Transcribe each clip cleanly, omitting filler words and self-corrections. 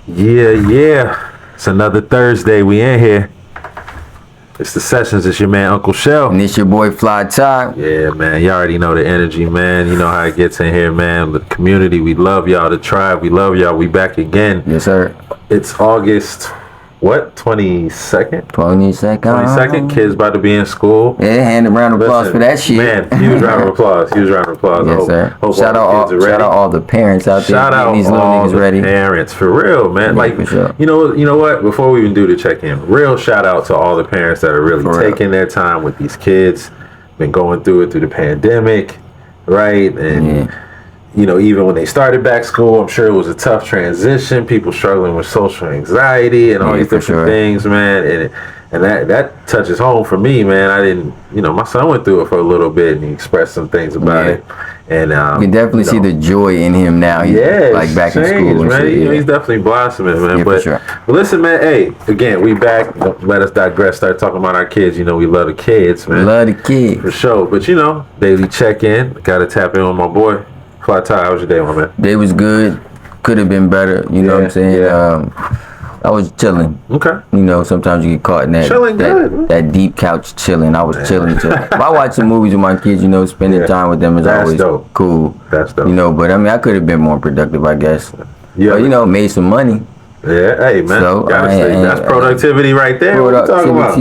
Yeah. It's another Thursday. We in here. It's the sessions. It's your man Uncle Shell. And it's your boy Fly Top. Yeah, man. You already know the energy, man. You know how it gets in here, man. The community. We love y'all. The tribe. We love y'all. We back again. Yes, sir. It's August. What? 22nd? 22nd. Kids about to be in school. Yeah, hand a round of applause for that shit. Man, huge round of applause. Yes, sir. Shout out all the parents out there. Shout out these little all niggas the ready. parents, for real, man. Yeah, like, for sure. you know what? Before we even do the check-in, real shout out to all the parents that are really taking their time with these kids. Been going through the pandemic, right? And you know, even when they started back school, I'm sure it was a tough transition. People struggling with social anxiety and all these different things, man. And that touches home for me, man. I didn't, you know, my son went through it for a little bit and he expressed some things about it. And you can definitely see the joy in him now. He's like back in school, and man. shit, He's definitely blossoming, man. Yeah, but listen, man. Hey, again, we back. Don't let us digress. Start talking about our kids. You know, we love the kids, man. Love the kids for sure. But you know, daily check-in. Got to tap in with my boy. Fly Ty, how was your day, my man? Day was good. Could have been better. You know what I'm saying? Yeah. I was chilling. Okay. You know, sometimes you get caught in that deep couch chilling. I was chilling. If I watch some movies with my kids, you know, spending time with them is always cool. That's dope. You know, but I mean, I could have been more productive, I guess. Yeah. But, you know, made some money. Yeah, hey, man. So, that's productivity right there. What you talking about?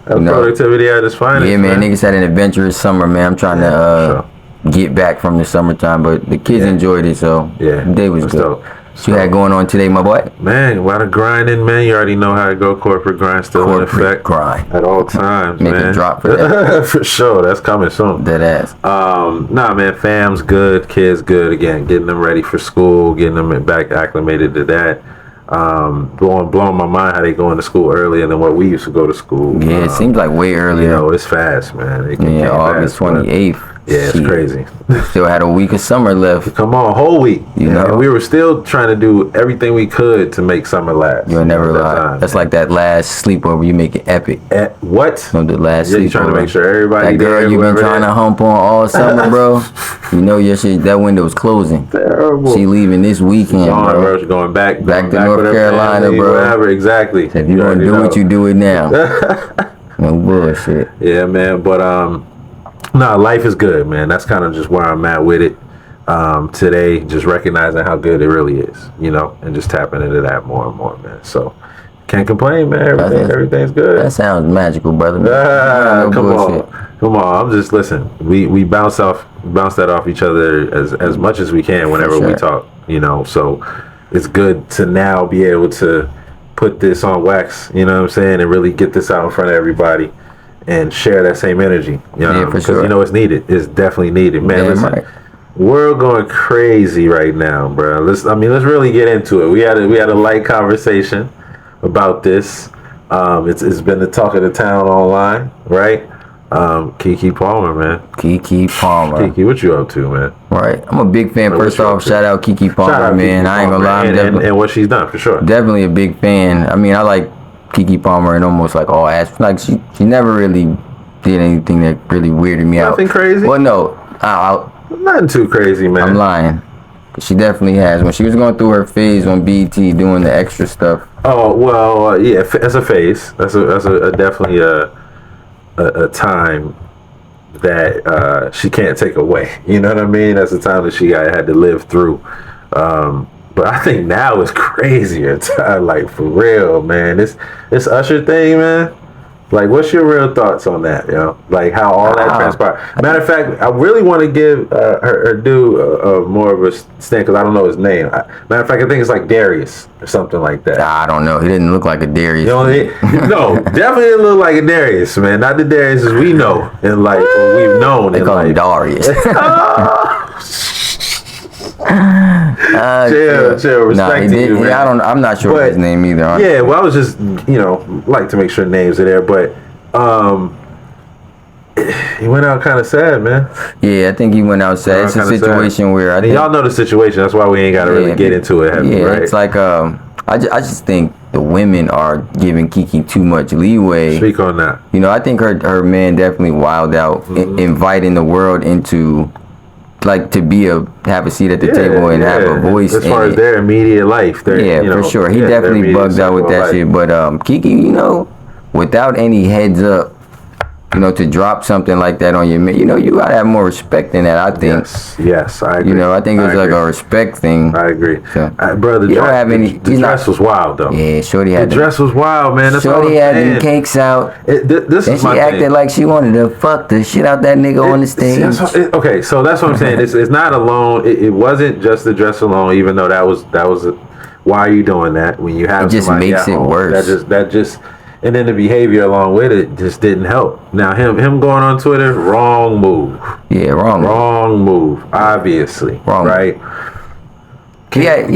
That's productivity at its finest. Yeah, man. Niggas had an adventurous summer, man. I'm trying to get back from the summertime, but the kids enjoyed it, so the day was good. What you had going on today, my boy? Man, a lot of grinding, man. You already know how to go. Corporate grind still in effect. Grind at all times, Make man. a drop for that. For sure. That's coming soon. That ass. Nah, man. Fam's good. Kids good. Again, getting them ready for school, getting them back acclimated to that. Blowing my mind how they going to school earlier than what we used to go to school. Yeah, it seems like way earlier. You know, it's fast, man. August 28th. Yeah, it's crazy. Still had a week of summer left. Come on, a whole week. You know, and we were still trying to do everything we could to make summer last. You'll never lie. That's like that last sleepover. You make it epic. What? No, the last sleepover. You trying to make sure everybody. That girl you've been trying to hump on all summer, bro. You know your shit. That window's closing. Terrible. She leaving this weekend, bro. She's going back to North Carolina, family, bro. Whatever, exactly. So if you want to do it, you do it now. No bullshit. Yeah, man. But nah, life is good, man. That's kind of just where I'm at with it today. Just recognizing how good it really is, you know, and just tapping into that more and more, man. So can't complain, man. Everything's good. That sounds magical, brother. Come on. I'm just listen. We bounce that off each other as much as we can whenever we talk, you know. So it's good to now be able to put this on wax, you know what I'm saying, and really get this out in front of everybody. And share that same energy, you know, because you know it's needed. It's definitely needed, man. Listen, world going crazy right now, bro. Let's really get into it. We had a light conversation about this. It's been the talk of the town online, right? Keke Palmer, man. Keke Palmer. Keke, what you up to, man? Right. I'm a big fan. First off, shout out Keke Palmer, man. I ain't gonna lie, and what she's done for sure. Definitely a big fan. I mean, I like Keke Palmer in almost like all aspects. Like she never really did anything that really weirded me out. Nothing crazy? Well, no. Nothing too crazy, man. I'm lying. She definitely has. When she was going through her phase on BET doing the extra stuff. Oh, well, yeah, that's a phase. That's definitely a time that she can't take away. You know what I mean? That's a time that she had to live through. But I think now it's crazier time, like for real, man. This Usher thing, man. Like, what's your real thoughts on that, you know? Like how all that transpired. Matter of fact, I really want to give her due more of a stand because I don't know his name. Matter of fact, I think it's like Darius or something like that. I don't know. He didn't look like a Darius. You know, no, definitely didn't look like a Darius, man. Not the Darius as we know in life, or we've known. They call him Darius. Chill. Respect to you, man. Yeah, I'm not sure of his name either. Honestly. Yeah, well, I was just, you know, like to make sure names are there, but he went out kind of sad, man. Yeah, I think he went out sad. It's a situation where I think y'all know the situation. That's why we ain't got to really get into it heavy, right? It's like I just think the women are giving Keke too much leeway. Speak on that. You know, I think her man definitely wilded out, inviting the world into like to have a seat at the table and have a voice as far as their immediate life. For sure. He definitely bugged out with that shit. But Kiki, you know, without any heads up, you know, to drop something like that on your man, you know, you gotta have more respect than that. I think. Yes, I agree. You know, I think it's like a respect thing. I agree, so, brother. The dress was wild though. Yeah, Shorty had the dress was wild, man. That's Shorty had them cakes out. This and is my she acted like she wanted to fuck the shit out that nigga on the stage. Okay, so that's what I'm saying. It's not alone. It wasn't just the dress alone, even though that was why are you doing that when you have it just somebody makes it home, worse. That just. And then the behavior along with it just didn't help. Now him going on Twitter, wrong move. Yeah, wrong move. Obviously, wrong. Right? He had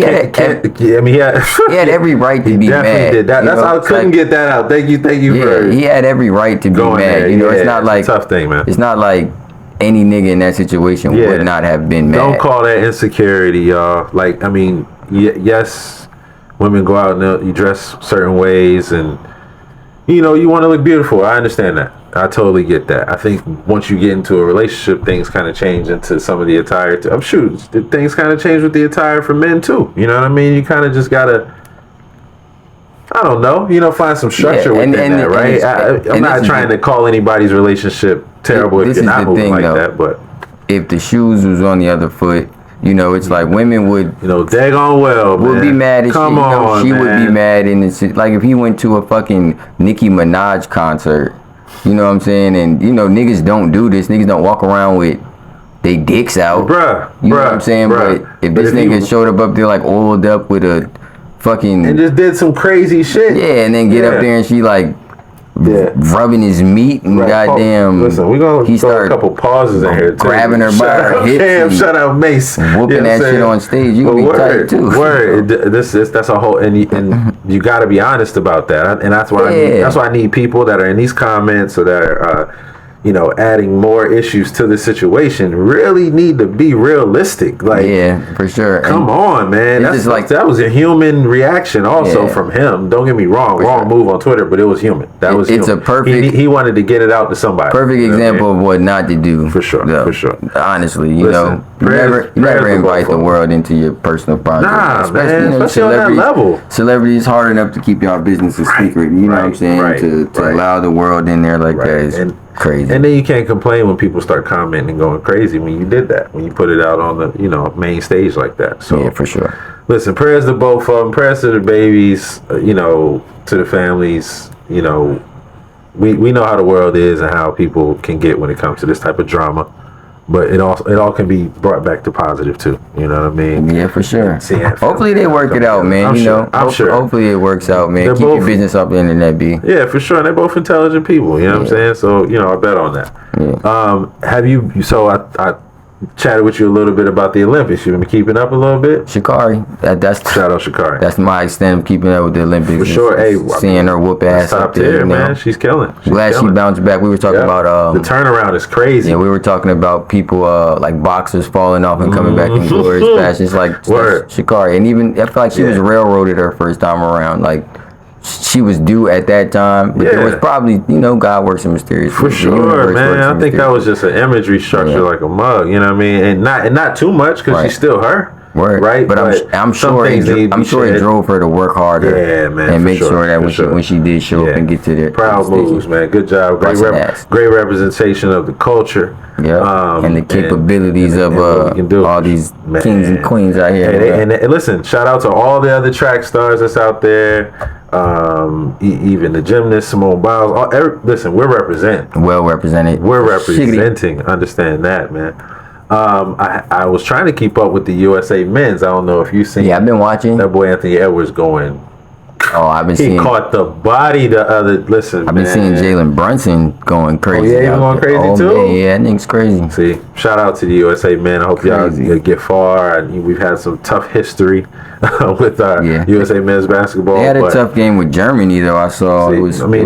every right to be mad. Did that. That's I couldn't get that out. Thank you. Yeah, he had every right to be mad. There. You know, it's not like a tough thing, man. It's not like any nigga in that situation would not have been mad. Don't call that insecurity, y'all. Like, I mean, yes, women go out and you dress certain ways and. You know, you want to look beautiful. I understand that. I totally get that. I think once you get into a relationship, things kind of change into some of the attire. I'm sure things kind of change with the attire for men too. You know what I mean? You kind of just gotta, I don't know, you know, find some structure within that, right? I'm not trying to call anybody's relationship terrible if you're not moving like that, but if the shoes was on the other foot, you know, it's like women would, you know, daggone well, would be mad at Come on, she man. would be mad, and it's like if he went to a fucking Nicki Minaj concert, you know what I'm saying? And you know, niggas don't do this. Niggas don't walk around with they dicks out, you know what I'm saying? But if this nigga showed up there like oiled up with a fucking and just did some crazy shit, and then get up there and she like. Rubbing his meat and goddamn. Listen, we're gonna throw a couple pauses in here too. Grabbing her by her hips. Shout out Mace. Whooping that shit on stage. You can be tight too. That's a whole and you got to be honest about that. And that's why I need people that are in these comments or that are you know, adding more issues to the situation, really need to be realistic. Like, for sure. Come on, man. That's like that was a human reaction, also from him. Don't get me wrong, wrong move on Twitter, but it was human. That was it's human. A perfect. He wanted to get it out to somebody. Perfect example of what not to do. For sure. For sure. Honestly, you know, you never invite the world into your personal project. Nah, man. Especially on that level. Celebrities hard enough to keep y'all business a secret. You know what I'm saying? To allow the world in there like that is crazy. And then you can't complain when people start commenting and going crazy when you did that, when you put it out on the, you know, main stage like that. So yeah, for sure. Listen, prayers to both of them, prayers to the babies, you know, to the families. You know, we know how the world is and how people can get when it comes to this type of drama. But it all can be brought back to positive too. You know what I mean? Yeah, for sure. Hopefully they work it out, man. I'm sure. Hopefully it works out, man. Keep your business up the internet, B. Yeah, for sure. And they're both intelligent people. You know what I'm saying? So you know, I bet on that. Yeah. Have you? So I chatted with you a little bit about the Olympics. You've been keeping up a little bit? Sha'Carri. That's shout out Sha'Carri. That's my extent of keeping up with the Olympics. For sure. Hey, seeing her whoop ass up there, man. She's killing. Glad she bounced back. We were talking about the turnaround is crazy. Yeah, we were talking about people like boxers falling off and coming back in glorious fashion. It's like Sha'Carri. And even I feel like she was railroaded her first time around. Like she was due at that time, but there was probably, you know, God works in mysterious ways. For sure, man. I think that was just an imagery structure like a mug, you know what I mean? And not too much because she's still her. Right, but I'm sure it drove her to work harder, man, and make sure that when she did show up and get to the proud moves, man. Good job, great representation of the culture, and the capabilities of all these kings and queens out here. And listen, shout out to all the other track stars that's out there, even the gymnast Simone Biles. Listen, we're representing. Well represented. We're representing. Understand that, man. I was trying to keep up with the USA men's. I don't know if you've seen. Yeah, I've been watching. That boy Anthony Edwards going. Oh, I've been seeing. He caught the body the other. Listen, I've been seeing Jalen Brunson going crazy. Oh, yeah, he's going crazy too? Man, yeah, that nigga's crazy. See, shout out to the USA men. I hope y'all get far. We've had some tough history with USA men's basketball. They had a tough game with Germany, though. I saw.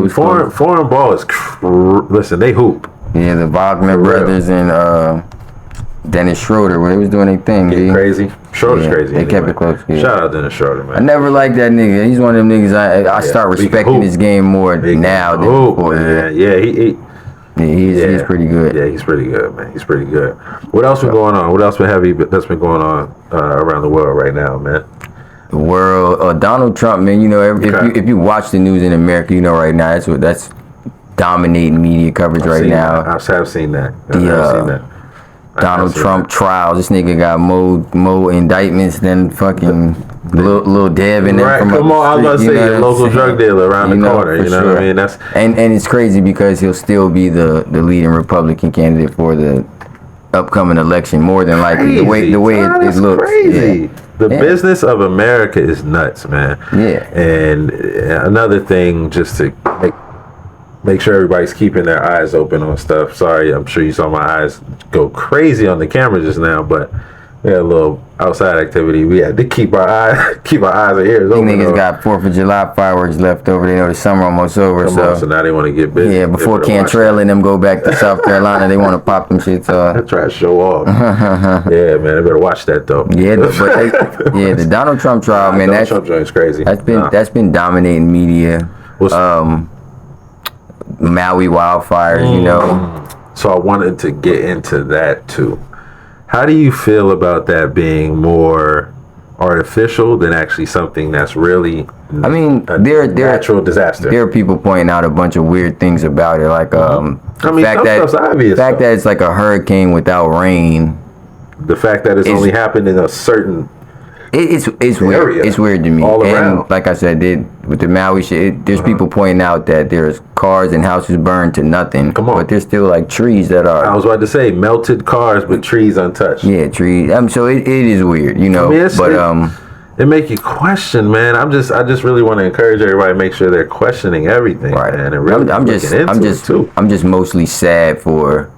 Foreign ball is. Listen, they hoop. Yeah, the Wagner brothers and. Dennis Schroeder, when they was doing their thing, crazy. Schroeder's crazy. They kept it close. Yeah. Shout out Dennis Schroeder, man. I never liked that nigga. He's one of them niggas I start respecting his game more now than before. Man. Yeah, Yeah, he's pretty good. Yeah, he's pretty good, man. He's pretty good. What else been going on? What else been heavy that's been going on around the world right now, man? The world, Donald Trump, man. You know, if you watch the news in America, you know right now that's dominating media coverage right now. I have seen that. I've seen that. Donald Trump trials. This nigga got more indictments than fucking Lil Deb and right. Come on, I was about to say, local drug dealer around the corner. You know what I mean? That's and it's crazy because he'll still be the leading Republican candidate for the upcoming election, more than likely. The way it looks. Crazy. Yeah. The business of America is nuts, man. Yeah. And another thing, just to make sure everybody's keeping their eyes open on stuff. Sorry, I'm sure you saw my eyes go crazy on the camera just now, but we had a little outside activity. We had to keep our eyes and ears open. Niggas got 4th of July fireworks left over. They know the summer almost over. So now they want to get busy. Yeah, before Cantrell and them go back to South Carolina, they want to pop them shits off. Try to show off. Yeah, man, they better watch that though. Yeah, the Donald Trump trial, man. Donald Trump joint's crazy. That's been dominating media. Maui wildfires, you know. So I wanted to get into that too. How do you feel about that being more artificial than actually something that's really natural disaster? There are people pointing out a bunch of weird things about it, like the fact that it's like a hurricane without rain. The fact that it's only happened in a certain it's weird. It's weird to me. All around. And like I said, with the Maui shit, there's people pointing out that there's cars and houses burned to nothing. Come on. But there's still like trees that are. I was about to say melted cars, but trees untouched. Yeah, trees. So it is weird, you know. It make you question, man. I just really want to encourage everybody to make sure they're questioning everything, right? Man, and really I'm just mostly sad for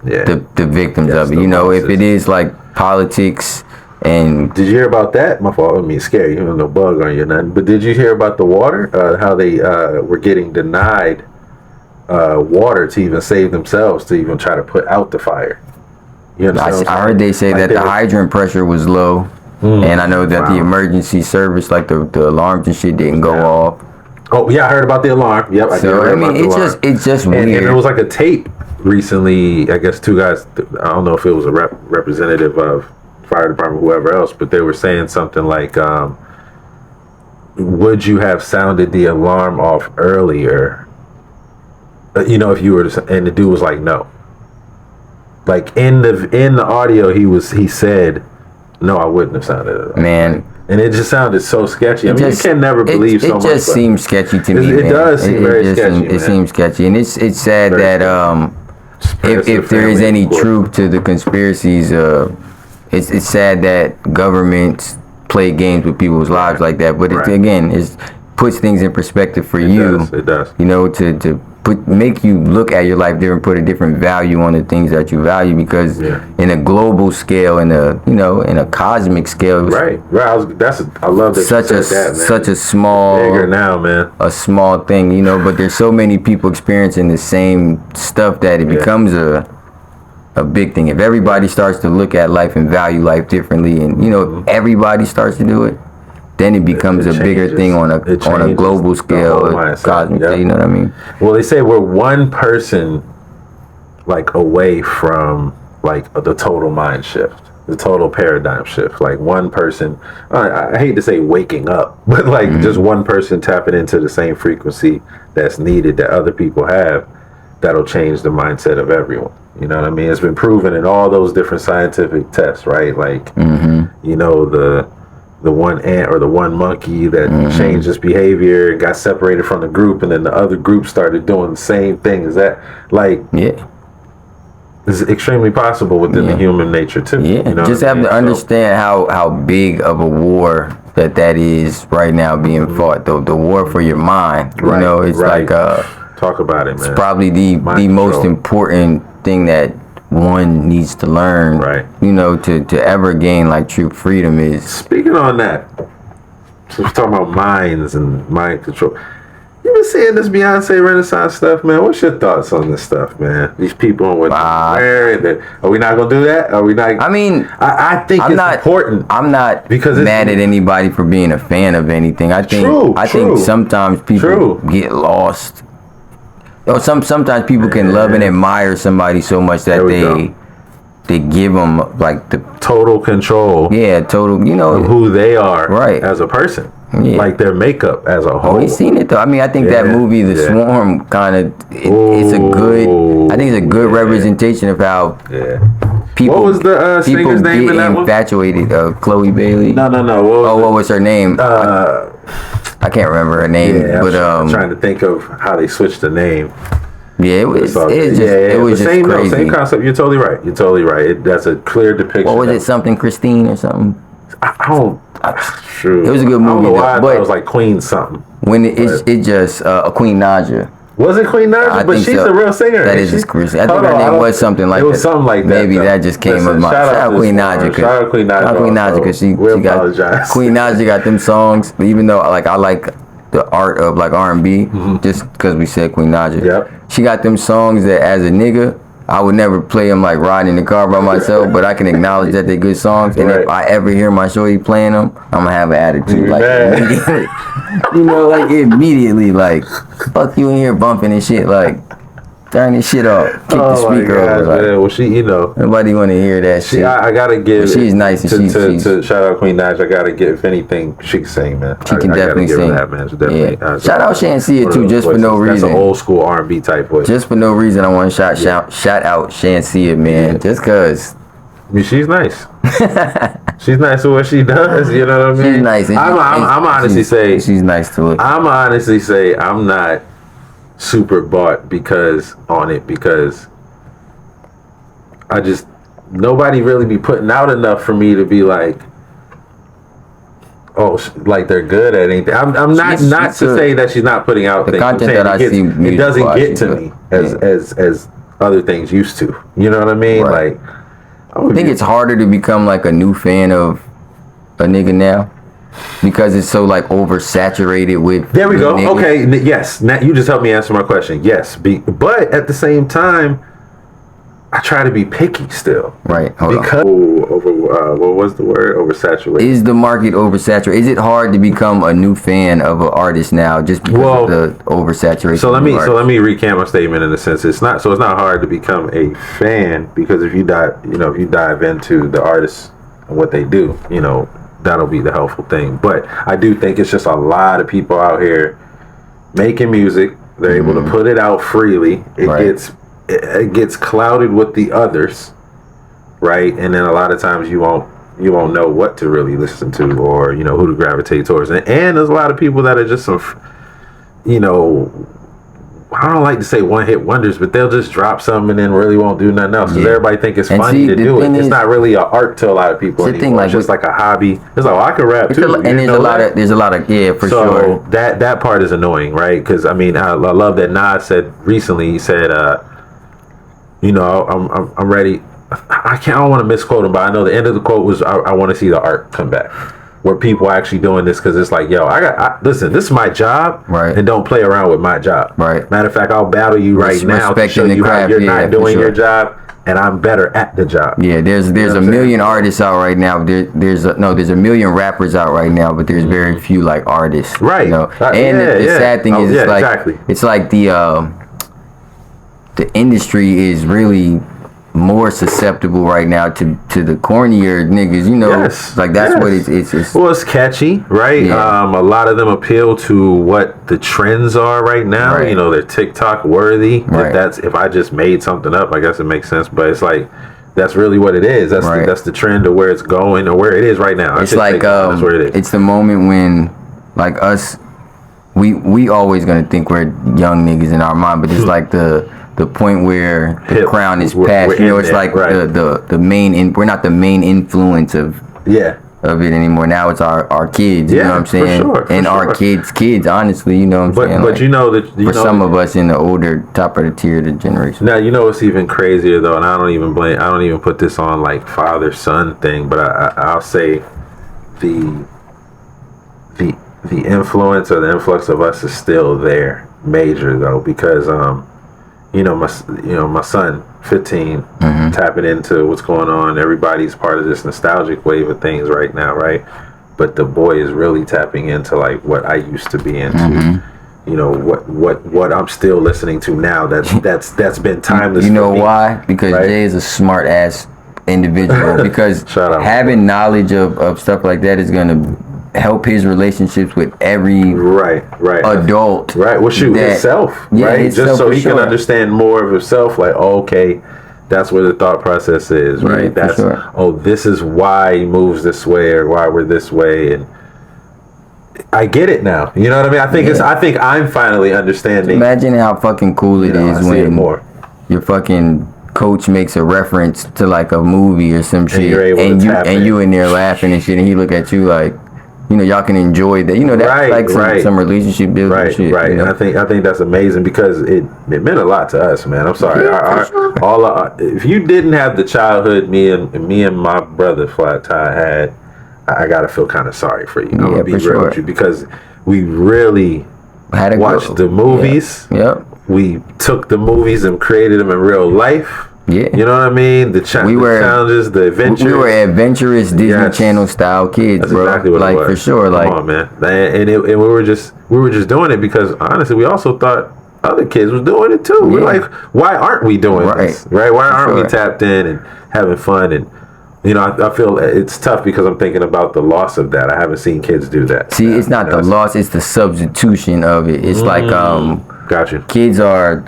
the victims of it. You know, if it is like politics. And did you hear about that? My fault. I mean, scary. You know, no bug on you, nothing. But did you hear about the water? How they were getting denied water to even save themselves, to even try to put out the fire. You know, I heard they say that the hydrant pressure was low, and I know that the emergency service, like the alarms and shit, didn't go off. Oh yeah, I heard about the alarm. Yep. I mean, it's just weird. And it was like a tape recently. I guess two guys. I don't know if it was a representative of fire department, whoever else, but they were saying something like, would you have sounded the alarm off earlier, you know, if you were to, and the dude was like, no. Like in the audio, he said, no, I wouldn't have sounded it. Man. And it just sounded so sketchy. I mean, you can never believe so much. It just seems sketchy to me. It does seem very sketchy. It seems sketchy, and it's sad that if there is any truth to the conspiracies, it's sad that governments play games with people's lives like that. But it puts things in perspective for you. It does. You know, to make you look at your life different, put a different value on the things that you value, because in a global scale, in a cosmic scale, right. I love that. Such a small, bigger now, man. A small thing, you know. But there's so many people experiencing the same stuff that it becomes a big thing. If everybody starts to look at life and value life differently, and you know, if everybody starts to do it, then it becomes a bigger thing on a global scale, cosmic. You know what I mean? Well, they say we're one person like away from like the total mind shift, the total paradigm shift. Like one person, I hate to say waking up, but like just one person tapping into the same frequency that's needed that other people have, that'll change the mindset of everyone. You know what I mean? It's been proven in all those different scientific tests, right? Like, you know, the one ant or the one monkey that changed its behavior and got separated from the group, and then the other group started doing the same thing. Is that like, it's extremely possible within the human nature too. Yeah, you know just have to understand how big of a war that is right now being fought. The war for your mind. You know, it's like talk about it, man. It's probably the most important thing that one needs to learn, right? You know, to ever gain like true freedom is. Speaking on that, so we're talking about minds and mind control. You been seeing this Beyonce Renaissance stuff, man? What's your thoughts on this stuff, man? These people and what they're wearing. Are we not gonna do that? Are we not? I mean, I think it's important. I'm not mad at anybody for being a fan of anything. I think sometimes people get lost Sometimes people can love and admire somebody so much that they give them like the total control. Yeah, total. You know of who they are, right, as a person. Yeah. Like their makeup as a whole. We seen it though. I mean, I think that movie, The Swarm, kind of it's a good. I think it's a good representation of how people. What was the singer's name in that one? Infatuated. Chloe Bailey. No. What was her name? I can't remember her name, but I'm trying to think of how they switched the name. Yeah, it was just same, crazy. Same concept. You're totally right. That's a clear depiction. What was it? Something Christine or something? I don't. True. It was a good movie. I don't know why, but it was like Queen something. When it just Queen Naja. Was it Queen Naja? But she's a real singer. That is just crazy. I think her name was something like that. It was something like that. Maybe that just came of my. Shout out Queen Naja. Shout out Queen Naja. Shout out Queen Naja because she got Queen Naja got them songs. But even though I like the art of like R&B, just because we said Queen Naja. Yep. She got them songs that as a nigga, I would never play them like riding in the car by myself, but I can acknowledge that they're good songs. And if I ever hear my shorty playing them, I'm gonna have an attitude. Like immediately. You know, like immediately, like, fuck you in here bumping and shit, like, turn this shit off. Kick the speaker over. Like, man. Well, she, nobody want to hear that shit. I gotta give. But she's nice and to shout out Queen Naja. I gotta give. If anything, she can sing, man. She can definitely sing. That, man. Definitely. Yeah. Shout out Shansia too, just for no reason. That's an old school R&B type voice. Just for no reason, I want to shout out Shansia, man. Yeah. Just cause. I mean, she's nice. She's nice to what she does. You know what I mean? She's nice. I'm honestly say she's nice to look. I'm honestly say I'm not super bought because I just nobody really be putting out enough for me to be like, oh, like they're good at anything. I'm not to say that she's not putting out the things. content that I see. It doesn't get to me as other things used to. You know what I mean? Right. Like, I think it's harder to become like a new fan of a nigga now because it's so like oversaturated with. There we go. Niggas. Okay. Yes. Now you just helped me answer my question. Yes. But at the same time, I try to be picky still. Right. Because what was the word? Oversaturated. Is the market oversaturated? Is it hard to become a new fan of an artist now just because of the oversaturation? So let me recant my statement in a sense. It's not hard to become a fan because if you dive into the artists and what they do, that'll be the helpful thing. But I do think it's just a lot of people out here making music. They're able to put it out freely. It gets clouded with the others, right? And then a lot of times you won't know what to really listen to or who to gravitate towards. And there's a lot of people that are just some, I don't like to say one hit wonders, but they'll just drop something and then really won't do nothing else because everybody think it's funny to do it. It's not really an art to a lot of people anymore. It's just like a hobby. It's like, I can rap too. And there's a lot of for sure. That part is annoying, right? Because I mean, I love that Nas said recently. He said, I'm ready. I don't want to misquote him, but I know the end of the quote was, I want to see the art come back. Where people are actually doing this because it's like, yo, listen, this is my job, right? And don't play around with my job, right? Matter of fact, I'll battle you right now to show you how you're not doing your job, and I'm better at the job. Yeah, there's a million artists out right now. There's a million rappers out right now, but there's very few like artists, right? And the sad thing is, it's like the industry is really more susceptible right now to the cornier niggas, like that's what it's well, it's catchy, right? A lot of them appeal to what the trends are right now, right. They're TikTok worthy. Right. If I just made something up, I guess it makes sense, but it's like that's really what it is. That's the trend of where it's going or where it is right now. It's like that's where it is. It's the moment when like us we always gonna think we're young niggas in our mind, but it's like the point where the crown is passed. It's like the main. We're not the main influence of it anymore. Now it's our kids. You know what I'm saying? And our kids. Honestly, you know what I'm saying? But for some of us in the older top of the tier the generation. Now it's even crazier though, and I don't even put this on like father son thing, but I'll say the influence or the influx of us is still there, major though, because my son, 15, tapping into what's going on. Everybody's part of this nostalgic wave of things right now, right? But the boy is really tapping into like what I used to be into. you know, what I'm still listening to now. That's been timeless. You know for me, why? Because right? Jay is a smart ass individual. Because having knowledge of stuff like that is gonna help his relationships with every adult. Right. Well, shoot, himself. Right. Just so he can understand more of himself. Like, oh, okay, that's where the thought process is. Right. That's this is why he moves this way or why we're this way, and I get it now. You know what I mean? I think I'm finally understanding. Imagine how fucking cool it is when your fucking coach makes a reference to like a movie or some shit, and you in there laughing and shit, and he look at you like, you know, y'all can enjoy that. You know, that's like some relationship building shit. Right. You know? And I think that's amazing because it meant a lot to us, man. I'm sorry. If you didn't have the childhood me and my brother Flat Tie had, I gotta feel kind of sorry for you. I'm gonna be real with you because we really watched the movies. Yep. We took the movies and created them in real life. Yeah. You know what I mean? The challenges, the adventures. We were adventurous Disney Channel style kids, that's bro. Exactly what like it was. For sure. Like, come on, man. And we were just doing it because honestly, we also thought other kids was doing it too. Yeah. We're like, why aren't we doing this? Right? Why aren't we tapped in and having fun? And you know, I feel it's tough because I'm thinking about the loss of that. I haven't seen kids do that. See, it's not the loss; it's the substitution of it. It's like Gotcha. Kids are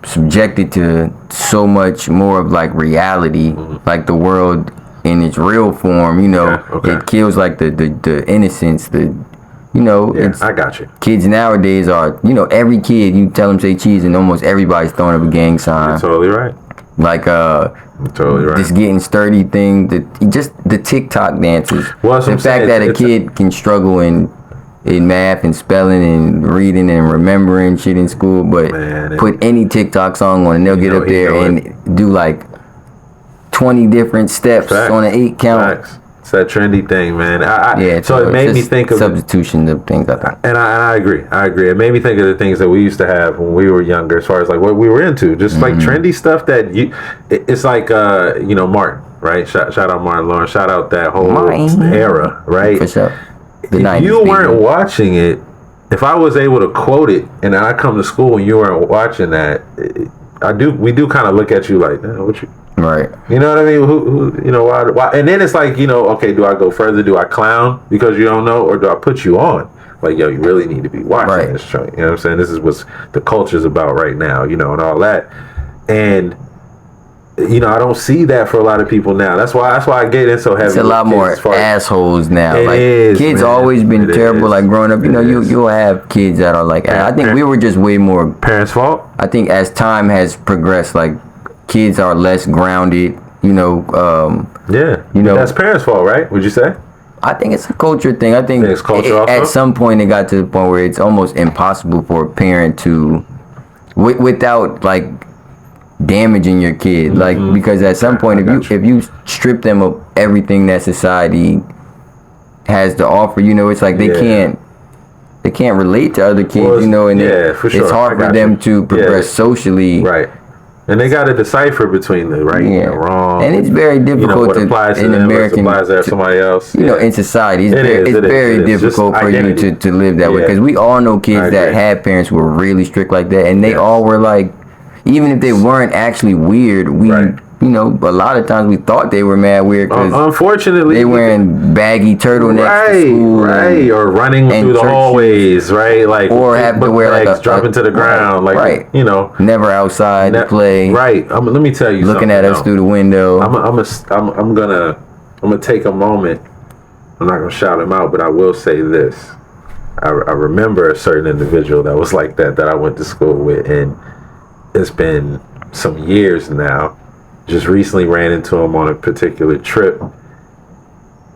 subjected to so much more of like reality, like the world in its real form. You know, it kills like the innocence. I got you. Kids nowadays are, you know, every kid you tell them say cheese and almost everybody's throwing up a gang sign. You're totally right. Like totally right. This getting sturdy thing, just the TikTok dances. Well, the fact that a kid can struggle in math and spelling and reading and remembering shit in school, but put any TikTok song on and they'll get up there and do like 20 different steps on an 8 count. It's that trendy thing, man. So it made me think of substitution of things. I think, and I agree. It made me think of the things that we used to have when we were younger, as far as like what we were into, just like trendy stuff that it's like you know, Martin, right? Shout out Martin Lawrence. Shout out that whole era, right? For sure. If you weren't watching it, if I was able to quote it, and I come to school and you weren't watching that, we do kind of look at you like, what you. Right. You know what I mean? Who you know, why? And then it's like, you know, okay, do I go further? Do I clown because you don't know? Or do I put you on? Like, yo, you really need to be watching this joint. You know what I'm saying? This is what the culture's about right now, you know, and all that. And, you know, I don't see that for a lot of people now. That's why I get in so heavy. It's a lot more assholes now. Like, kids always been terrible. Like, growing up, you know, you'll have kids that are like, I think we were just way more. Parents' fault? I think as time has progressed, like, kids are less grounded, you know. You know, that's parents' fault, right? Would you say? I think it's a culture thing. I think it's culture also? At some point it got to the point where it's almost impossible for a parent to, without like damaging your kid, like, because at some point if you strip them of everything that society has to offer, you know, it's like they can't relate to other kids, you know, and it's hard for them to progress socially. Right. And they got to decipher between the right and the wrong. And it's very difficult in American, applies to somebody else. You know, in society, it's very difficult for you to live that way. Because we all know kids that had parents who were really strict like that. And they all were like, even if they weren't actually weird, you know, a lot of times we thought they were mad weird because unfortunately they wearing baggy turtlenecks to school, or running through the hallways, like, or have to wear like dropping to the ground, like, you know, never outside to play, let me tell you, looking at us through the window. I'm gonna take a moment. I'm not gonna shout him out, but I will say this: I remember a certain individual that was like that I went to school with, and it's been some years now. Just recently ran into him on a particular trip.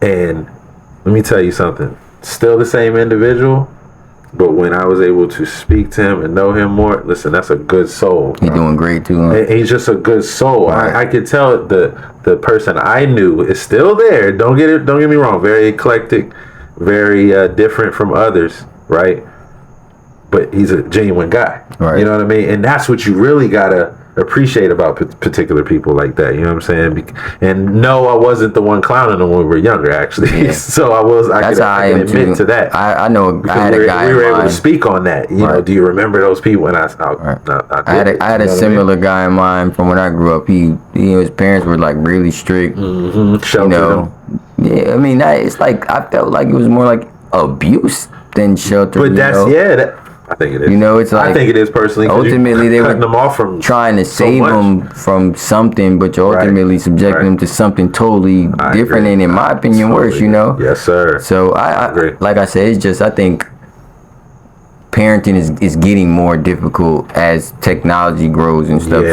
And let me tell you something. Still the same individual, but when I was able to speak to him and know him more, listen, that's a good soul. He's doing great too. Huh? He's just a good soul. Right. I could tell the person I knew is still there. Don't get me wrong. Very eclectic, very different from others, right? But he's a genuine guy. Right. You know what I mean? And that's what you really gotta appreciate about particular people like that. You know what I'm saying? And no, I wasn't the one clowning them when we were younger, actually. Yeah. So I can admit to that. I know. I had a guy. We were able to speak on that. You know, do you remember those people? And I had a similar guy in mind from when I grew up. His parents were like really strict. Sheltered him. Yeah, I mean, it's like I felt like it was more like abuse than shelter. But I think it is. It's like, I think it is personally. Ultimately, they were them off from trying to save them from something, but you're ultimately subjecting them to something totally different, and in my opinion, worse. Yes, sir. So I agree. Like I said, it's just I think parenting is getting more difficult as technology grows and stuff.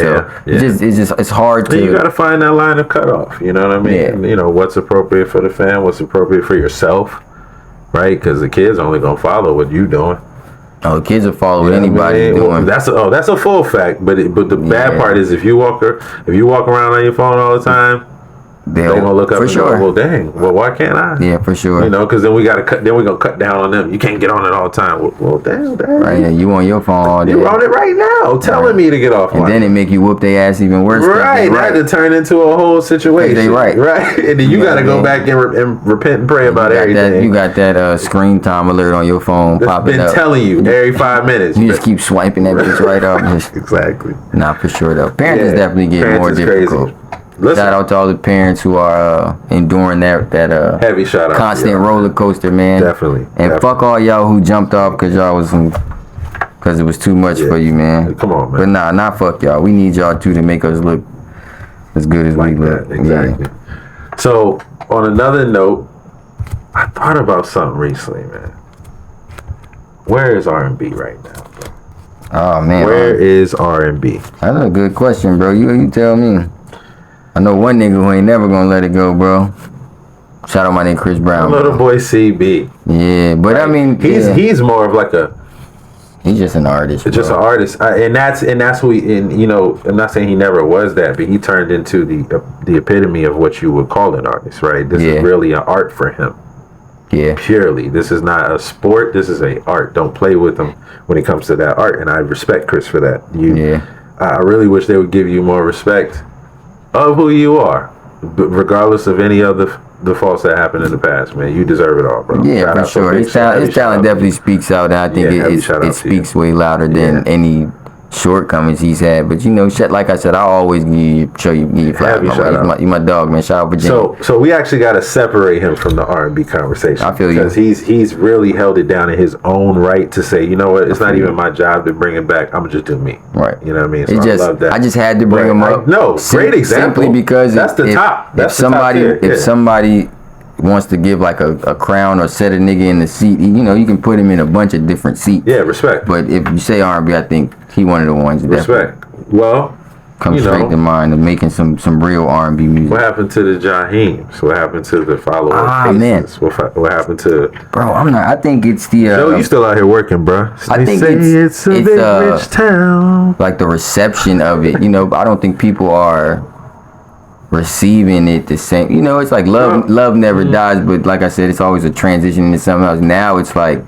It's hard to. You got to find that line of cutoff. You know what I mean? Yeah. What's appropriate for the fam, what's appropriate for yourself, right? Because the kids only gonna follow what you doing. Oh, the kids will follow what anybody's doing. That's a full fact. But the bad part is if you walk around on your phone all the time, they're gonna look up and go, well, dang, well, why can't I? Yeah, for sure. Because then we're gonna cut down on them. You can't get on it all the time. Well, damn. Right, yeah, you on your phone all day. You're on it right now, telling me to get off. And then it make you whoop their ass even worse. Right, that to turn into a whole situation. They right, and then you gotta go back and repent and pray about everything. You got that screen time alert on your phone popping up. Been telling you every 5 minutes. You just keep swiping that bitch right up. Exactly. Nah, for sure though. Parents definitely get more difficult. Crazy. Listen. Shout out to all the parents who are enduring that heavy shout out constant roller coaster, man. Definitely. Fuck all y'all who jumped off because it was too much for you, man. Come on, man. But not fuck y'all. We need y'all too to make us look as good as we look. Exactly. Yeah. So on another note, I thought about something recently, man. Where is R&B right now, bro? Oh man. Where is R&B? That's a good question, bro. You tell me. I know one nigga who ain't never gonna let it go, bro. Shout out my nigga Chris Brown. Little boy CB. Yeah, but I mean, he's more of like he's just an artist. Just an artist, and that's who. I'm not saying he never was that, but he turned into the epitome of what you would call an artist, right? This is really an art for him. Yeah. Purely, this is not a sport. This is a art. Don't play with him when it comes to that art, and I respect Chris for that. I really wish they would give you more respect of who you are, regardless of any of the faults that happened in the past, man. You deserve it all, bro. Yeah, for sure. His talent definitely speaks out, and I think it speaks way louder than any shortcomings he's had. But like I said, I always give you flowers. You my dog, man. Shout out Virginia. So we actually got to separate him from the R&B conversation. I feel you, because he's really held it down in his own right to say, you know what, it's not even my job to bring him back. I'm gonna just do me. Right. You know what I mean? So I love that. I just had to bring him up. Great example. Simply because that's the top. That's if somebody wants to give like a crown or set a nigga in the seat, you can put him in a bunch of different seats. Yeah, respect. But if you say R&B, I think he one of the ones that respect. Well, comes straight to mind of making some real R&B music. What happened to the Jaheems? What happened to the followers? Man. What happened to? Bro, I think it's the. Joe, you still out here working, bro? I think it's a big rich town. Like the reception of it, I don't think people are receiving it the same. It's like love never dies, but like I said, it's always a transition into something else. Now it's like,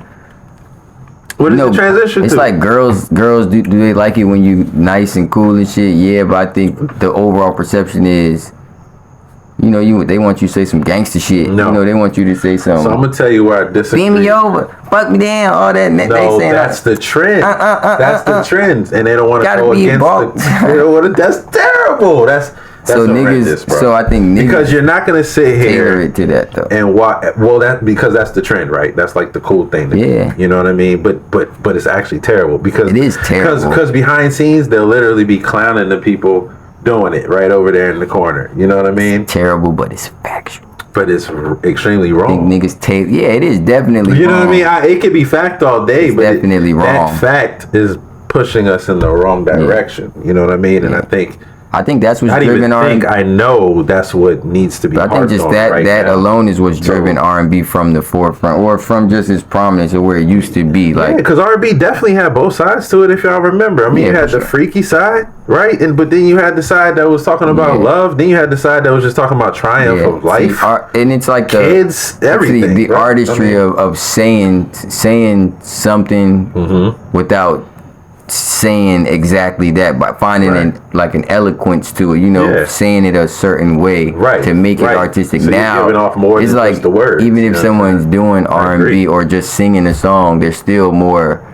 what is the transition it's to? like girls do they like it when you nice and cool and shit? Yeah, but I think the overall perception is, they want you to say some gangster shit. No. They want you to say something. So I'm gonna tell you where I disagree. Beam me over, fuck me down, all that. No, that's the trend. That's the trend, and they don't want to go against that's terrible. That's horrendous, bro. So I think niggas, because you're not gonna sit here tailor it to that though. And why? Well, because that's the trend, right? That's like the cool thing. You know what I mean? But it's actually terrible because it is terrible. Because behind scenes they'll literally be clowning the people doing it right over there in the corner. You know what I mean? It's terrible, but it's factual. But it's extremely wrong. Niggas take. Yeah, it is definitely. You wrong. know what I mean? It could be fact all day, but definitely wrong. That fact is pushing us in the wrong direction. You know what I mean? And I think that's what's driven R&B. I know that's what needs to be. I think just that alone is what's driven R&B from the forefront, or from just its prominence of where it used to be. Like, because R&B definitely had both sides to it. If y'all remember, I mean, you had the freaky side, right? But then you had the side that was talking about love. Then you had the side that was just talking about triumph of life. And it's like kids, everything. The artistry of saying something without saying exactly that, by finding an eloquence to it, saying it a certain way to make it artistic. So now off more it's than like just the words, even if someone's doing R&B or just singing a song, they're still more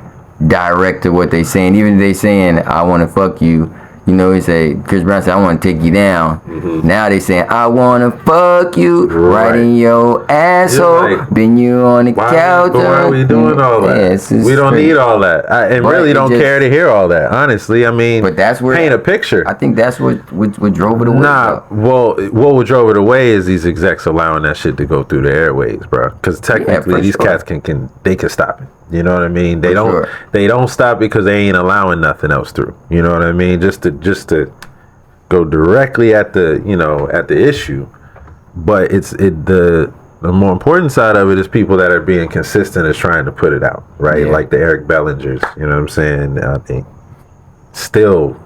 direct to what they saying. Even if they saying I want to fuck you, he say, Chris Brown said, I want to take you down. Now they saying, I want to fuck you right in your asshole, bend you on the couch. Why are we doing all that? We don't need all that. And really don't care to hear all that, honestly. I mean, but that's where, paint a picture. I think that's what drove it away. What drove it away is these execs allowing that shit to go through the airways, bro. Because technically, these cats can stop it. You know what I mean? They don't stop because they ain't allowing nothing else through. You know what I mean? Just to go directly at the issue. But the more important side of it is people that are being consistent as trying to put it out, right? Like the Eric Bellingers, you know what I'm saying? I think still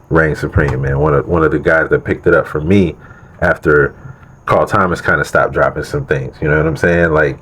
reign supreme, man. One of the guys that picked it up for me after Carl Thomas kind of stopped dropping some things. You know what I'm saying? Like,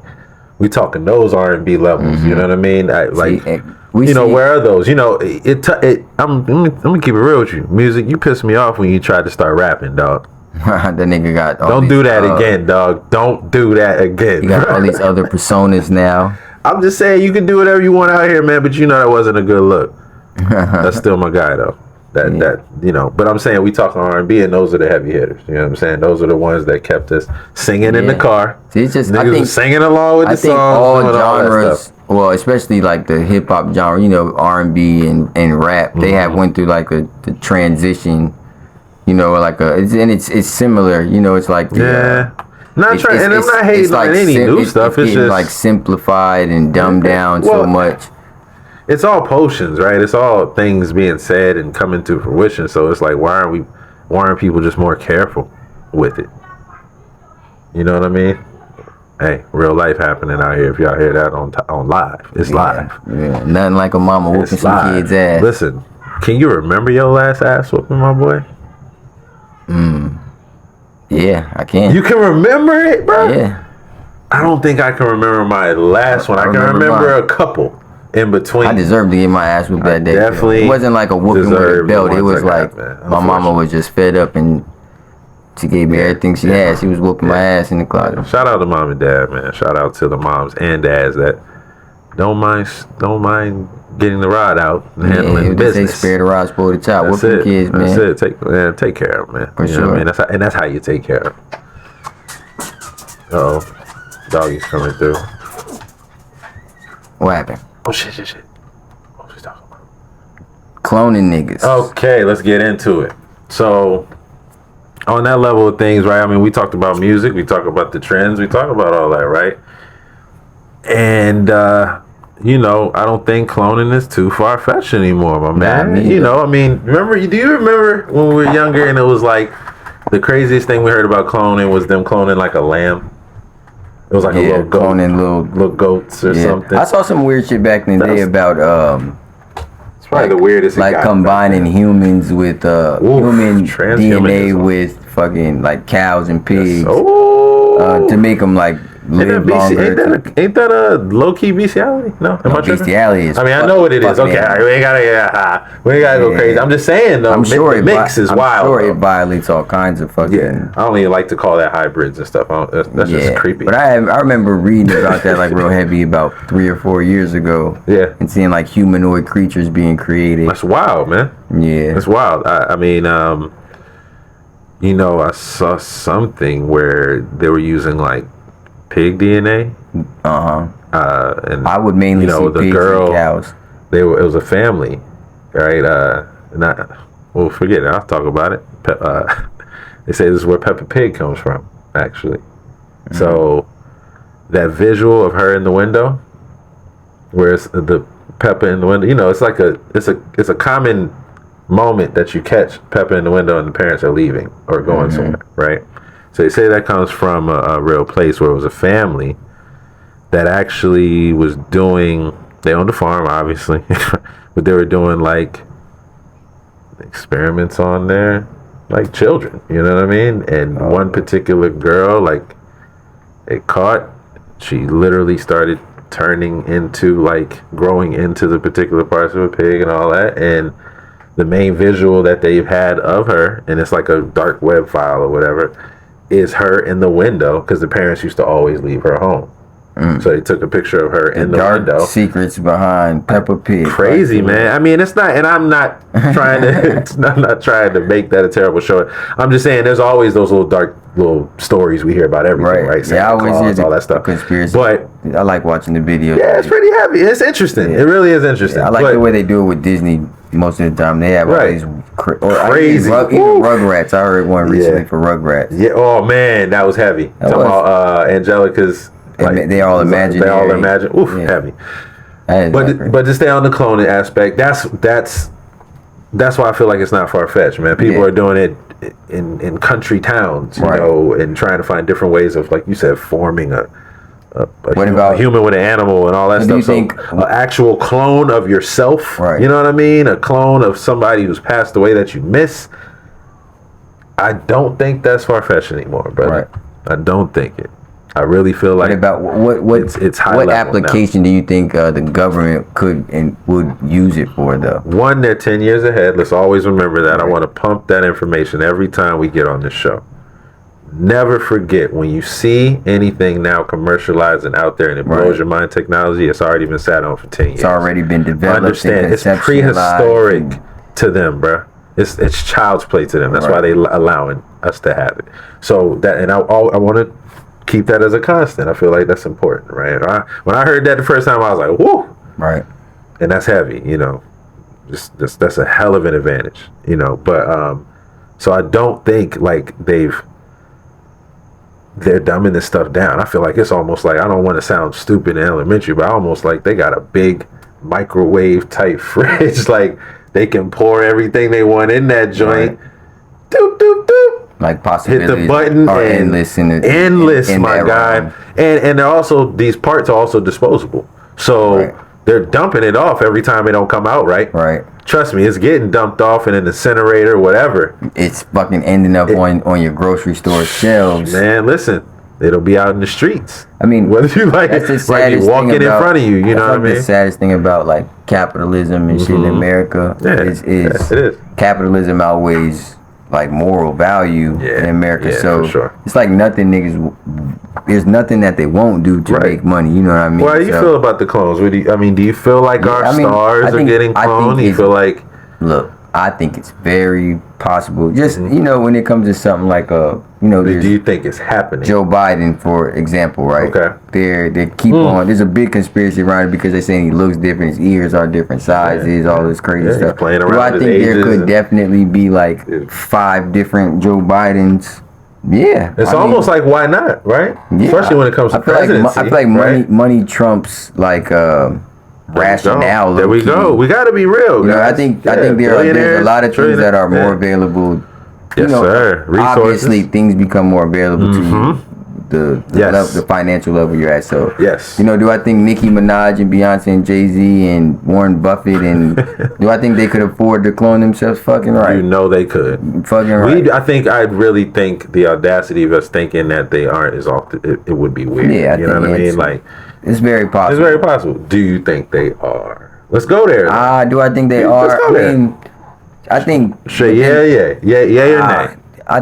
we talking those R&B levels, you know what I mean? Where are those? I'm gonna keep it real with you. Music, you pissed me off when you tried to start rapping, dog. That nigga got don't do that again, dog. Don't do that again. You got all these other personas now. I'm just saying, you can do whatever you want out here, man, but that wasn't a good look. That's still my guy, though. But I'm saying we talking R&B, and those are the heavy hitters. You know what I'm saying? Those are the ones that kept us singing in the car. See, it's just, niggas was singing along with the songs. All genres, well, especially like the hip hop genre, R&B and rap, they have went through like the transition. It's similar. It's like I'm not hating on any new stuff. It's just like simplified and dumbed down so much. It's all potions, right? It's all things being said and coming to fruition. So it's like, why aren't people just more careful with it? You know what I mean? Hey, real life happening out here. If y'all hear that on live, it's live. Yeah, nothing like a mama whooping some kid's ass. Listen, can you remember your last ass whooping, my boy? Yeah, I can. You can remember it, bro? Yeah. I don't think I can remember my last one. I can remember a couple in between. I deserved to get my ass whooped that day. Definitely. It wasn't like a whooping with a belt. It was like my mama was just fed up and she gave me everything she had. She was whooping my ass in the closet. Shout out to mom and dad, man. Shout out to the moms and dads that don't mind getting the rod out and handling business. They spare the rod, spoil the child. Whooping kids, man. That's it. Take care of them, man. For sure. What I mean? That's how you take care of them. Doggy's coming through. What happened? Oh shit. What was we talking about? Cloning niggas. Okay, let's get into it. So, on that level of things, right? I mean, we talked about music, we talked about the trends, we talked about all that, right? And I don't think cloning is too far-fetched anymore, my man. Do you remember when we were younger and it was like the craziest thing we heard about cloning was them cloning like a lamb? It was like a little goat, cloning little goats or something. I saw some weird shit back in the day about it's probably the weirdest. Like combining humans with human DNA with fucking like cows and pigs to make them like live longer. Ain't that a low-key bestiality? No, bestiality is. I mean, I know what it is. Okay, we ain't gotta go crazy. I'm just saying though. I'm sure the mix is wild. I'm sure it violates all kinds of fucking. Yeah, I don't even like to call that hybrids and stuff. That's just creepy. But I remember reading about that like real heavy about 3 or 4 years ago. Yeah, and seeing like humanoid creatures being created. That's wild, man. Yeah, that's wild. I mean, I saw something where they were using like pig DNA. And I would mainly see the pigs girl, and cows. It was a family, right? Forget it. I'll talk about it. They say this is where Peppa Pig comes from, actually. Mm-hmm. So that visual of her in the window, where it's the Peppa in the window, it's like it's a common moment that you catch Peppa in the window and the parents are leaving or going somewhere, right? So they say that comes from a real place where it was a family that actually was doing, they owned a farm, obviously, but they were doing like experiments on their like children, you know what I mean? And one particular girl, like it caught, she literally started turning into, like, growing into the particular parts of a pig and all that. And the main visual that they've had of her, and it's like a dark web file or whatever, is her in the window, because the parents used to always leave her home. So they took a picture of her in the window. Secrets behind Peppa Pig. Crazy, man. I mean, it's not, and I'm not trying to, I'm not trying to make that a terrible show. I'm just saying, there's always those little dark little stories we hear about everything, right? Yeah, I always hear all that stuff. Conspiracy. But I like watching the videos. Yeah, it's pretty heavy. It's interesting. It really is interesting. Yeah, I like the way they do it with Disney. Most of the time, they have all these crazy. Even Rugrats. I heard one recently for Rugrats. Yeah. Oh man, that was heavy. Talking about Angelica's. Like, they all imagine. They all imagine. Oof, heavy. But to stay on the cloning aspect, that's why I feel like it's not far fetched, man. People are doing it in country towns, you know, and trying to find different ways of, like you said, forming a human with an animal and all that stuff. So an actual clone of yourself, you know what I mean? A clone of somebody who's passed away that you miss. I don't think that's far fetched anymore, brother. I don't think it. I really feel like it's high what level application now. do you think the government could and would use it for, though? One, they're 10 years ahead. Let's always remember that. I want to pump that information every time we get on this show. Never forget, when you see anything now commercialized and out there and it blows your mind, technology, it's already been sat on for 10 years. It's already been developed. Understand, it's prehistoric to them, bro. It's child's play to them. That's why they allowing us to have it. So that, and I want to keep that as a constant. I feel like that's important, right? When I heard that the first time, I was like, whoo! Right. And that's heavy, you know. That's a hell of an advantage, you know. But so I don't think like they're dumbing this stuff down. I feel like it's almost like, I don't want to sound stupid in elementary, but almost like they got a big microwave type fridge. Like they can pour everything they want in that joint. Doop, doop, doop. Like possibilities hit the button are and endless, my guy. And they're also, these parts are also disposable. So they're dumping it off every time it don't come out right. Trust me, it's getting dumped off in an incinerator, whatever. It's fucking ending up on your grocery store shelves. Man, listen, it'll be out in the streets. I mean, whether you like it, right, you walking in front of you, you know what I mean? The saddest thing about like capitalism and shit in America is it is. Capitalism outweighs like moral value in America. So it's like nothing there's nothing that they won't do to make money, you know what I mean? Well, how do you feel about the clones? Do you feel like our stars are getting cloned? Do you feel like, look, I think it's very possible. Just you know, when it comes to something like do you think it's happening? Joe Biden, for example, right? Okay. They keep on. There's a big conspiracy around it because they're saying he looks different, his ears are different sizes, all this crazy stuff. Playing around. Do I think there could definitely be like 5 different Joe Bidens? Yeah. It's almost like, why not, right? Yeah. Especially when it comes to presidency. I feel like money trumps like rationale. There we go. We got to be real. You know, I think there's a lot of things that are more available. Yes, sir. Resources. Obviously, things become more available to you. The financial level you're at. So you know, do I think Nicki Minaj and Beyonce and Jay-Z and Warren Buffett and do I think they could afford to clone themselves? Fucking right. You know they could. Fucking right. I really think the audacity of us thinking that they aren't is off. It would be weird. Yeah, you know what I mean? Like, it's very possible. It's very possible. Do you think they are? Let's go there. Do I think they are? I mean, I think. Sure. Yeah or nay? I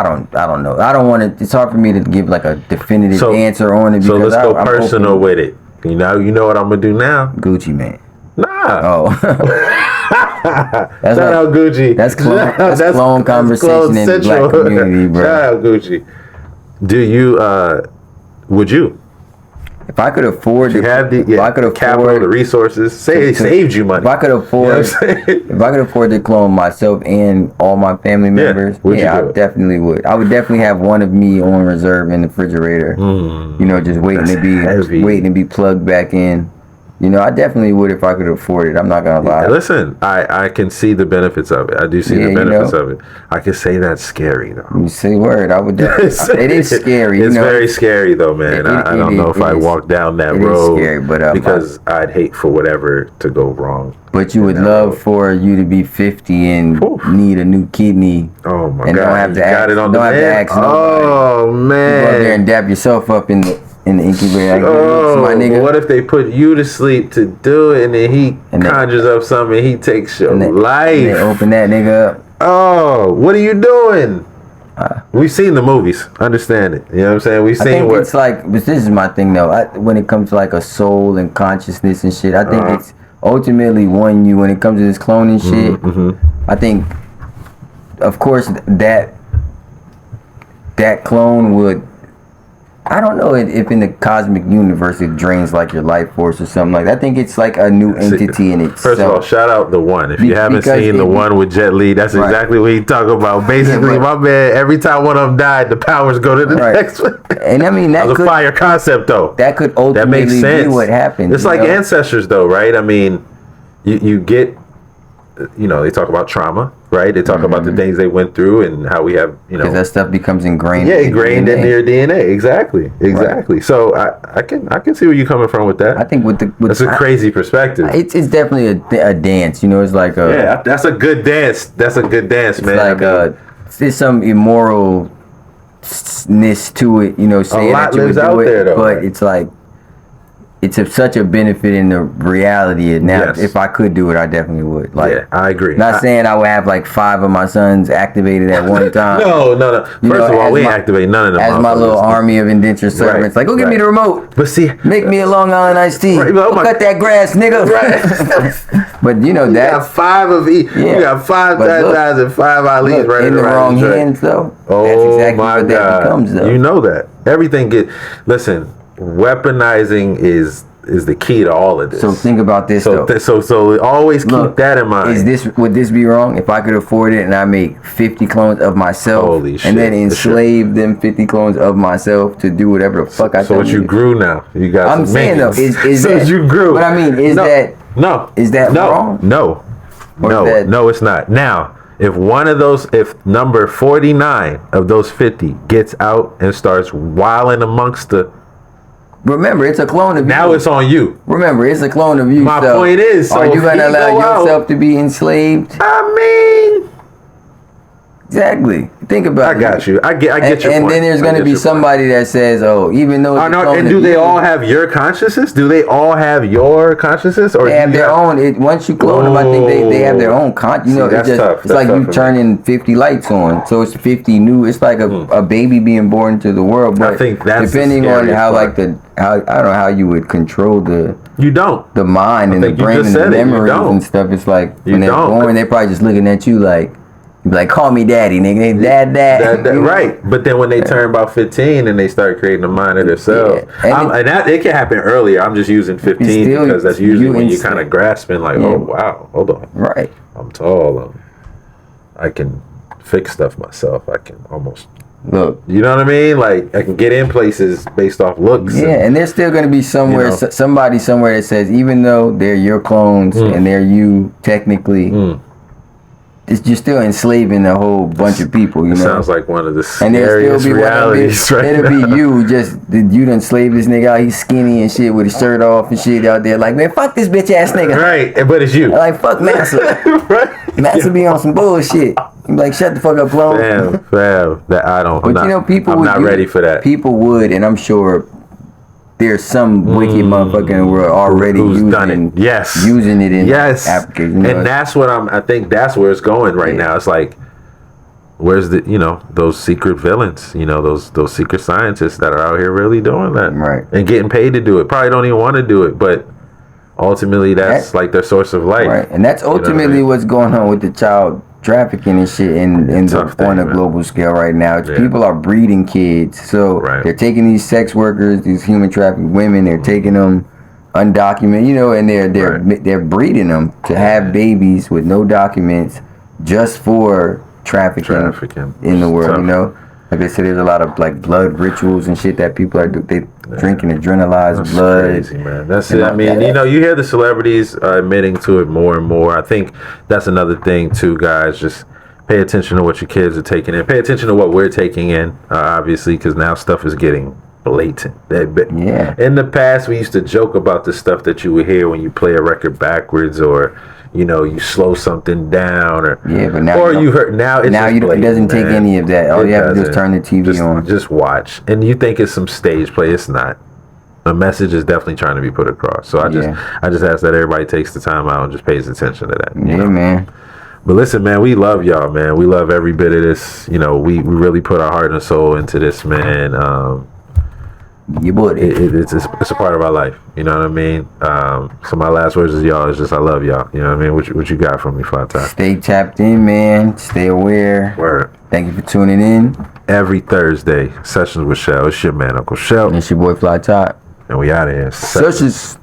don't know. I don't want to. It's hard for me to give like a definitive answer on it. Because so let's go personal with it. You know what I'm gonna do now? Gucci man. Nah. Oh. Shout out Gucci. That's clone conversation in the black community, bro. Shout out Gucci. Do you? Would you? If I could afford the capital, the resources, it saved you money. If I could afford, if I could afford to clone myself and all my family members, I definitely would. I would definitely have one of me on reserve in the refrigerator. You know, just waiting to be plugged back in. You know, I definitely would if I could afford it. I'm not gonna lie. Listen, I can see the benefits of it. I do see the benefits of it. I can say that's scary though. You say word. I would definitely. It is scary. It's very scary though, man. I don't know if I walk down that road. It is scary, but because I'd hate for whatever to go wrong. But you would love for you to be 50 and need a new kidney. Oh my and God! Don't have to ask. Got it on don't have to ask nobody. Oh man! You go out there and dap yourself up in the in the incubator. My nigga. What if they put you to sleep to do it, and then he conjures up something, and he takes your life? And they open that nigga up. Oh, what are you doing? We've seen the movies. Understand it. You know what I'm saying? We've seen what. It's like, but this is my thing though. When it comes to like a soul and consciousness and shit, I think it's ultimately one you. When it comes to this cloning shit, I think, of course, that clone would. I don't know if in the cosmic universe it drains like your life force or something like that. I think it's like a new entity in itself. First of all, shout out the one. If you haven't seen the one with Jet Li, that's exactly what he talking about. Basically, my man, every time one of them died, the powers go to the next one. And I mean, that was a fire concept though. That could ultimately be what happens. It's like ancestors though, right? I mean, you get, they talk about trauma, right? They talk about the things they went through and how we have, because that stuff becomes ingrained. Yeah, ingrained in your DNA. Exactly. Right. So I can see where you're coming from with that. I think that's a crazy perspective. It's definitely a dance. It's like that's a good dance. That's a good dance, man. Like there's some immoralness to it. Saying a lot that you lives would do out it, there, though. But it's like. It's such a benefit in the reality. Now, if I could do it, I definitely would. Like, I agree. Not saying I would have like 5 of my sons activated at one time. No. First of all, we ain't activate none of them. As my little army of indentured servants. Like, go give me the remote. But see, make me a Long Island iced tea. Go cut that grass, nigga. Right. But you got 5 of each. You got 5 Tazas and 5 Ali's right in the wrong hands, though. Oh, that's exactly my what that becomes, though. You know that. Everything listen, weaponizing is the key to all of this. So think about this though. So always keep that in mind. Would this be wrong if I could afford it and I make 50 clones of myself? Holy shit, and then enslave them 50 clones of myself to do whatever the fuck I tell you. So what you grew now? You got. I'm saying though, is that you grew? But I mean, is that wrong? No, it's not. Now, if number 49 of those 50 gets out and starts wilding amongst the. Remember, it's a clone of you. Now it's on you. Remember, it's a clone of you. My point is, are you going to allow yourself to be enslaved? I mean, exactly. Think about it. I got you. I get your point. And then there's going to be somebody that says, "Oh, even though it's a clone and do they all have your consciousness? Do they all have your consciousness, or they have their own? Once you clone them, I think they have their own that's tough. It's like you turning 50 lights on, so it's 50 new. It's like a baby being born into the world. But I think that's depending on how I don't know how you would control the mind and the brain and the memories and stuff. It's like when they're born, they're probably just looking at you like. Call me daddy, nigga. Dad. Right. But then when they turn about 15 and they start creating a mind of themselves, and that it can happen earlier. I'm just using 15 because that's usually when you're kind of grasping, like, oh wow, hold on, right? I'm tall. I can fix stuff myself. I can almost look. You know what I mean? Like I can get in places based off looks. Yeah, and there's still going to be somebody somewhere that says, even though they're your clones and they're you technically. You're still enslaving a whole bunch of people, you know. Sounds like one of the scariest realities right now. It'll be you done slave this nigga out. He's skinny and shit with his shirt off and shit out there. Like, man, fuck this bitch ass nigga. Right, but it's you. Like, fuck Massa. Right. Massa be on some bullshit. You like, shut the fuck up, clone. Fam. That I don't. But people I'm not ready for that. People would, and I'm sure. There's some wicked motherfucker in the world already using it in applications. And that's what I think that's where it's going right now. It's like, where's those secret villains, those secret scientists that are out here really doing that. Right. And getting paid to do it. Probably don't even want to do it, but ultimately that's like their source of life. Right. And that's ultimately what's going on with the child trafficking and shit on a global scale right now. People are breeding kids, so they're taking these sex workers, these human trafficked women, they're taking them undocumented, and they're breeding them to have babies with no documents just for trafficking in the world. Like they said, there's a lot of like blood rituals and shit that people are drinking adrenalized blood. Crazy, man. That's it. I mean, you hear the celebrities admitting to it more and more. I think that's another thing too, guys. Just pay attention to what your kids are taking in. Pay attention to what we're taking in, obviously, because now stuff is getting blatant. In the past, we used to joke about the stuff that you would hear when you play a record backwards or. You slow something down, but now you heard now. It's now it doesn't take any of that. All you have to do is turn the TV on. Just watch, and you think it's some stage play. It's not. a message is definitely trying to be put across. So I just ask that everybody takes the time out and just pays attention to that. Yeah, man. But listen, man, we love y'all, man. We love every bit of this. You know, we really put our heart and soul into this, man. It's a part of our life. You know what I mean? So my last words is y'all is just I love y'all. You know what I mean? What you got from me, Fly Top? Stay tapped in, man. Stay aware. Word. Thank you for tuning in. Every Thursday, Sessions with Shell. It's your man, Uncle Shell. And it's your boy Fly Top. And we out of here. Sessions.